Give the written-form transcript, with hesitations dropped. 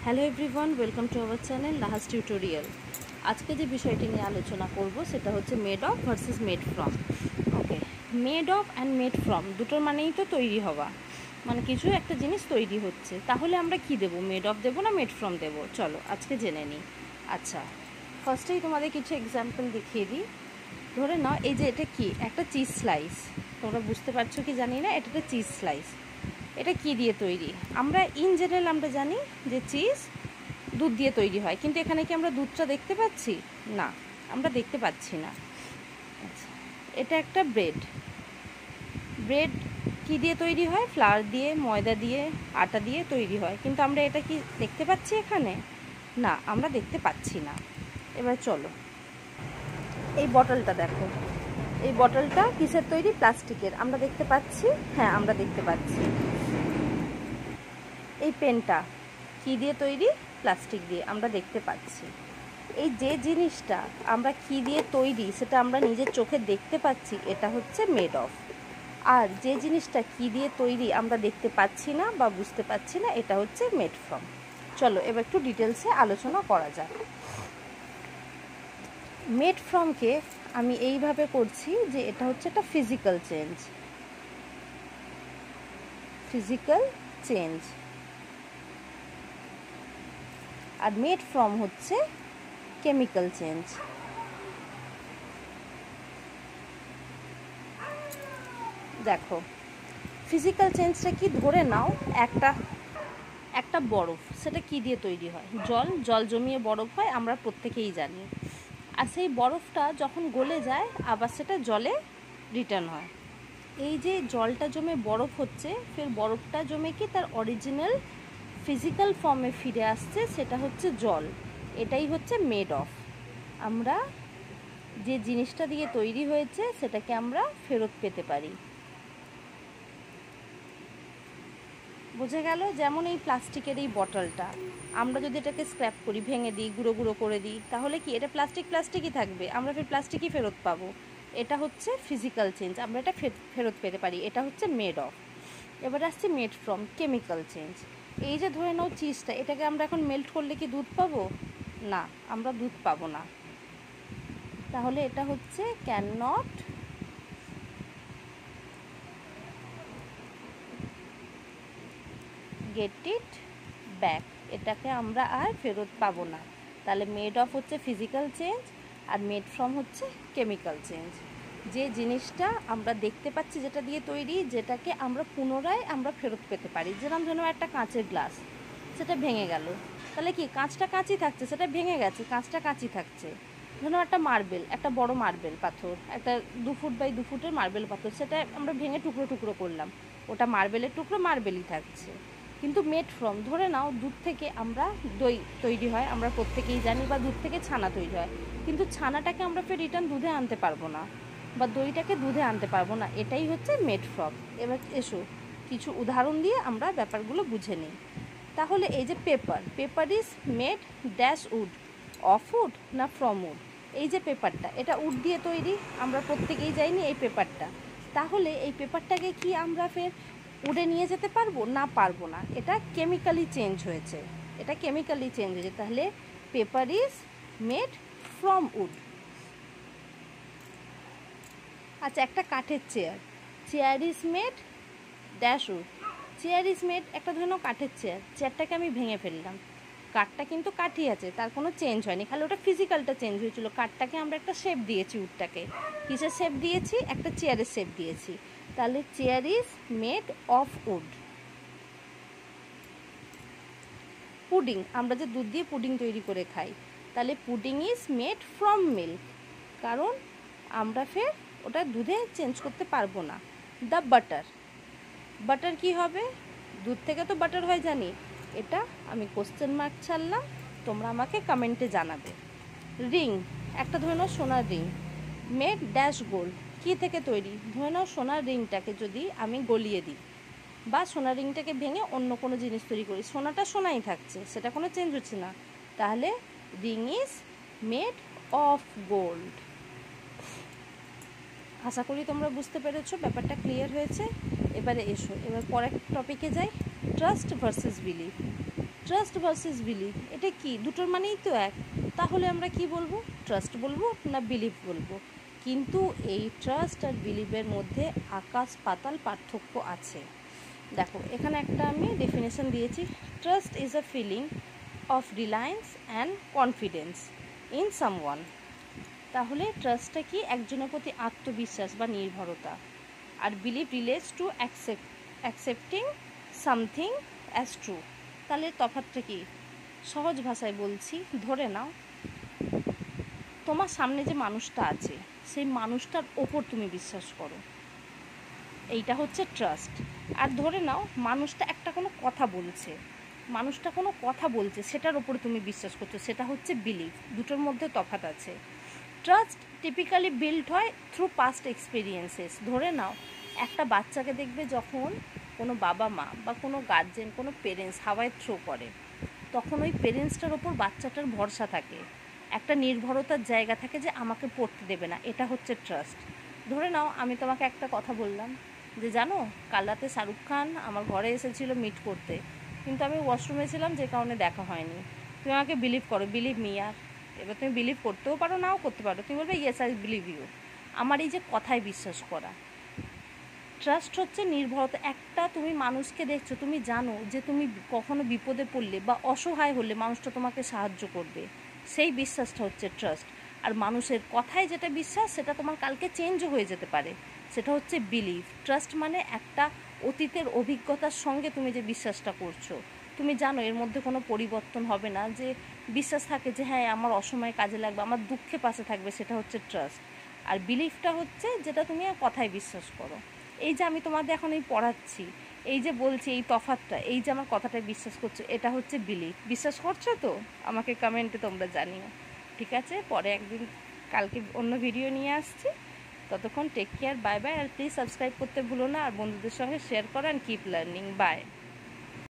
Hello everyone, welcome to our channel লাহাস tutorial. আজকে যে বিষয়টি নিয়ে আলোচনা করব সেটা হচ্ছে made of versus made from. Okay, made of and made from দুটোর মানেই তো তৈরি হওয়া, মানে কিছু একটা জিনিস তৈরি হচ্ছে। তাহলে আমরা কি দেবো, মেড অফ দেবো না মেড ফ্রম দেবো? চলো আজকে জেনে নিই। আচ্ছা, ফার্স্টেই তোমাদের কিছু এক্সাম্পল দেখিয়ে দিই। ধরে নাও এই যে এটা কি, একটা চিজ স্লাইস। তোমরা বুঝতে পারছো কি জানি না, এটা একটা চিজ স্লাইস। এটা কি দিয়ে তৈরি? আমরা ইন জেনারেল আমরা জানি যে চিজ দুধ দিয়ে তৈরি হয়, কিন্তু এখানে কি আমরা দুধটা দেখতে পাচ্ছি? না, আমরা দেখতে পাচ্ছি না। আচ্ছা, এটা একটা ব্রেড। ব্রেড কি দিয়ে তৈরি হয়? ফ্লাওয়ার দিয়ে, ময়দা দিয়ে, আটা দিয়ে তৈরি হয়, কিন্তু আমরা এটা কি দেখতে পাচ্ছি এখানে? না, আমরা দেখতে পাচ্ছি না। এবার চলো, এই বটলটা দেখো। এই বটলটা কিসের তৈরি? প্লাস্টিকের। আমরা দেখতে পাচ্ছি? হ্যাঁ, আমরা দেখতে পাচ্ছি। এই পেনটা কি দিয়ে তৈরি? প্লাস্টিক দিয়ে। আমরা দেখতে পাচ্ছি। এই যে জিনিসটা আমরা কি দিয়ে তৈরি সেটা আমরা নিজের চোখে দেখতে পাচ্ছি, এটা হচ্ছে মেড অফ। আর যে জিনিসটা কি দিয়ে তৈরি আমরা দেখতে পাচ্ছি না বা বুঝতে পারছি না, এটা হচ্ছে মেড ফ্রম। চলো এবার একটু ডিটেলসে আলোচনা করা যাক। মেড ফ্রমকে আমি এইভাবে করছি যে এটা হচ্ছে একটা ফিজিক্যাল চেঞ্জ। Physical change. আর মেড ফ্রম হচ্ছে কেমিক্যাল চেঞ্জ। দেখো, ফিজিক্যাল চেঞ্জটা কি? ধরে নাও একটা বরফ, সেটা কি দিয়ে তৈরি হয়? জল জমিয়ে বরফ হয়, আমরা প্রত্যেকেই জানি। আর সেই বরফটা যখন গলে যায় আবার সেটা জলে রিটার্ন হয়। এই যে জলটা জমে বরফ হচ্ছে, ফের বরফটা জমে কি তার অরিজিনাল ফিজিক্যাল ফর্মে ফিরে আসছে, সেটা হচ্ছে জল। এটাই হচ্ছে মেড অফ। আমরা যে জিনিসটা দিয়ে তৈরি হয়েছে সেটাকে আমরা ফেরত পেতে পারি। বুঝে গেল? যেমন এই প্লাস্টিকের এই বটলটা, আমরা যদি এটাকে স্ক্র্যাপ করি, ভেঙে দিই, গুঁড়ো গুঁড়ো করে দিই, তাহলে কি এটা প্লাস্টিকই থাকবে, আমরা ফের প্লাস্টিকই ফেরত পাবো। এটা হচ্ছে ফিজিক্যাল চেঞ্জ, আমরা এটা ফেরত পেতে পারি। এটা হচ্ছে মেড অফ। এবার আসছে মেড ফ্রম, কেমিক্যাল চেঞ্জ। এই যে ধরে নাও চিজটা, এটাকে আমরা এখন মেল্ট করলে কি দুধ পাবো? না, আমরা দুধ পাবো না। তাহলে এটা হচ্ছে cannot get it back. এটাকে আমরা আর ফেরত পাবো না। তাহলে মেড অফ হচ্ছে ফিজিক্যাল চেঞ্জ, আর মেড ফ্রম হচ্ছে কেমিক্যাল চেঞ্জ। যে জিনিসটা আমরা দেখতে পাচ্ছি, যেটা দিয়ে তৈরি, যেটাকে আমরা পুনরায় আমরা ফেরত পেতে পারি। যেরকম যেন একটা কাঁচের গ্লাস, সেটা ভেঙে গেল, তাহলে কি কাঁচটা কাঁচই থাকছে? সেটা ভেঙে গেছে, কাঁচটা কাঁচই থাকছে। ধরুন একটা মার্বেল, একটা বড় মার্বেল পাথর, একটা 2 ফুট বাই 2 ফুটের মার্বেল পাথর, সেটা আমরা ভেঙে টুকরো টুকরো করলাম, ওটা মার্বেলের টুকরো, মার্বেলই থাকছে। কিন্তু মেড ফ্রম, ধরে নাও দুধ থেকে আমরা দই তৈরি হয়, আমরা প্রত্যেকেই জানি, বা দুধ থেকে ছানা তৈরি হয়, কিন্তু ছানাটাকে আমরা ফের রিটার্ন দুধে আনতে পারবো না, বা দইটাকে দুধে আনতে পারবো না। এটাই হচ্ছে মেড ফ্রম। এবার এসো কিছু উদাহরণ দিয়ে আমরা ব্যাপারগুলো বুঝে নিই। তাহলে এই যে paper is made dash would, of wood না ফ্রম উড? এই যে পেপারটা, এটা উড দিয়ে তৈরি, আমরা প্রত্যেকেই জানি এই পেপারটা। তাহলে এই পেপারটাকে কি আমরা ফের উডে নিয়ে যেতে পারবো? না, পারবো না। এটা কেমিক্যালি চেঞ্জ হয়েছে, এটা কেমিক্যালি চেঞ্জ হয়েছে। তাহলে paper is made from would. আচ্ছা, একটা কাঠের chair is made dash would. Chair is made, একটা ধরে নাও কাঠের চেয়ারটাকে আমি ভেঙে ফেললাম, কাঠটা কিন্তু কাঠই আছে, তার কোনো চেঞ্জ হয়নি, খালি ওটা ফিজিক্যালটা চেঞ্জ হয়েছিল। কাঠটাকে আমরা একটা শেপ দিয়েছি, উডটাকে কিসের শেপ দিয়েছি? একটা চেয়ারের শেপ দিয়েছি। তাহলে chair is made of wood. Pudding, আমরা যে দুধ দিয়ে পুডিং তৈরি করে খাই, তাহলে pudding is made from milk, কারণ আমরা ফের ওটা দুধে চেঞ্জ করতে পারবো না। দ্য বাটার কি হবে? দুধ থেকে তো বাটার হয় জানি, এটা আমি কোশ্চেন মার্ক ছাড়লাম, তোমরা আমাকে কমেন্টে জানাবে। রিং, একটা ধরে নাও সোনার রিং, মেড ড্যাশ গোল্ড, কী থেকে তৈরি? ধরে নাও সোনার রিংটাকে যদি আমি গলিয়ে দিই, বা সোনার রিংটাকে ভেঙে অন্য কোনো জিনিস তৈরি করি, সোনাটা সোনাই থাকছে, সেটা কোনো চেঞ্জ হচ্ছে না। তাহলে ring is made of gold. আশা করি তোমরা বুঝতে পেরেছো, ব্যাপারটা ক্লিয়ার হয়েছে। এবারে এসো, এবার পরের টপিকে যাই, trust versus believe. Trust versus believe, এটা কি দুটোর মানেই তো এক, তাহলে আমরা কি বলবো, ট্রাস্ট বলবো না বিলিভ বলবো? কিন্তু এই ট্রাস্ট আর বিলিভের মধ্যে আকাশ পাতাল পার্থক্য আছে। দেখো এখানে একটা আমি ডেফিনেশন দিয়েছি, trust is a feeling of reliance and confidence in someone. তাহলে ট্রাস্টটা কি, একজনের প্রতি আত্মবিশ্বাস বা নির্ভরতা। আর believe relates to accepting something as true. তাহলে তফাৎটা কি, সহজ ভাষায় বলছি, ধরে নাও তোমার সামনে যে মানুষটা আছে সেই মানুষটার ওপর তুমি বিশ্বাস করো, এইটা হচ্ছে ট্রাস্ট। আর ধরে নাও মানুষটা একটা কোনো কথা বলছে, সেটার ওপরে তুমি বিশ্বাস করছো, সেটা হচ্ছে বিলিভ। দুটোর মধ্যে তফাৎ আছে। ট্রাস্ট টিপিক্যালি বিল্ড হয় থ্রু পাস্ট এক্সপিরিয়েন্সেস। ধরে নাও একটা বাচ্চাকে দেখবে যখন কোনো বাবা মা বা কোনো গার্জেন, কোনো পেরেন্টস হাওয়ায় থ্রো করে, তখন ওই পেরেন্টসটার ওপর বাচ্চাটার ভরসা থাকে, একটা নির্ভরতার জায়গা থাকে যে আমাকে পড়তে দেবে না, এটা হচ্ছে ট্রাস্ট। ধরে নাও আমি তোমাকে একটা কথা বললাম যে জানো কাল রাতে শাহরুখ খান আমার ঘরে এসেছিলো মিট করতে, কিন্তু আমি ওয়াশরুমে ছিলাম যে কারণে দেখা হয়নি। তুমি আমাকে বিলিভ করো, বিলিভ মি। আর এবার তুমি বিলিভ করতেও পারো, নাও করতে পারো, তুমি বলবে ইয়েস আই বিলিভ ইউ। আমার এই যে কথায় বিশ্বাস করা, ট্রাস্ট হচ্ছে নির্ভরতা। একটা তুমি মানুষকে দেখছো, তুমি জানো যে তুমি কখনো বিপদে পড়লে বা অসহায় হলে মানুষটা তোমাকে সাহায্য করবে, সেই বিশ্বাসটা হচ্ছে ট্রাস্ট। আর মানুষের কথায় যেটা বিশ্বাস, সেটা তোমার কালকে চেঞ্জও হয়ে যেতে পারে, সেটা হচ্ছে বিলিভ। ট্রাস্ট মানে একটা অতীতের অভিজ্ঞতার সঙ্গে তুমি যে বিশ্বাসটা করছো, তুমি জানো এর মধ্যে কোনো পরিবর্তন হবে না, যে বিশ্বাস থাকে যে হ্যাঁ আমার অসময়ে কাজে লাগবে, আমার দুঃখে পাশে থাকবে, সেটা হচ্ছে ট্রাস্ট। আর বিলিভটা হচ্ছে যেটা তুমি কথায় বিশ্বাস করো। এই যে আমি তোমাদের এখন এই পড়াচ্ছি, এই যে বলছি এই তফাৎটা, এই যে আমার কথাটায় বিশ্বাস করছো, এটা হচ্ছে বিলিভ। বিশ্বাস করছো তো? আমাকে কমেন্টে তোমরা জানিও। ঠিক আছে, পরে একদিন কালকে অন্য ভিডিও নিয়ে আসছি। ততক্ষণ টেক কেয়ার, বাই বাই। আর প্লিজ সাবস্ক্রাইব করতে ভুলো না, আর বন্ধুদের সঙ্গে শেয়ার করো। And keep learning. বাই।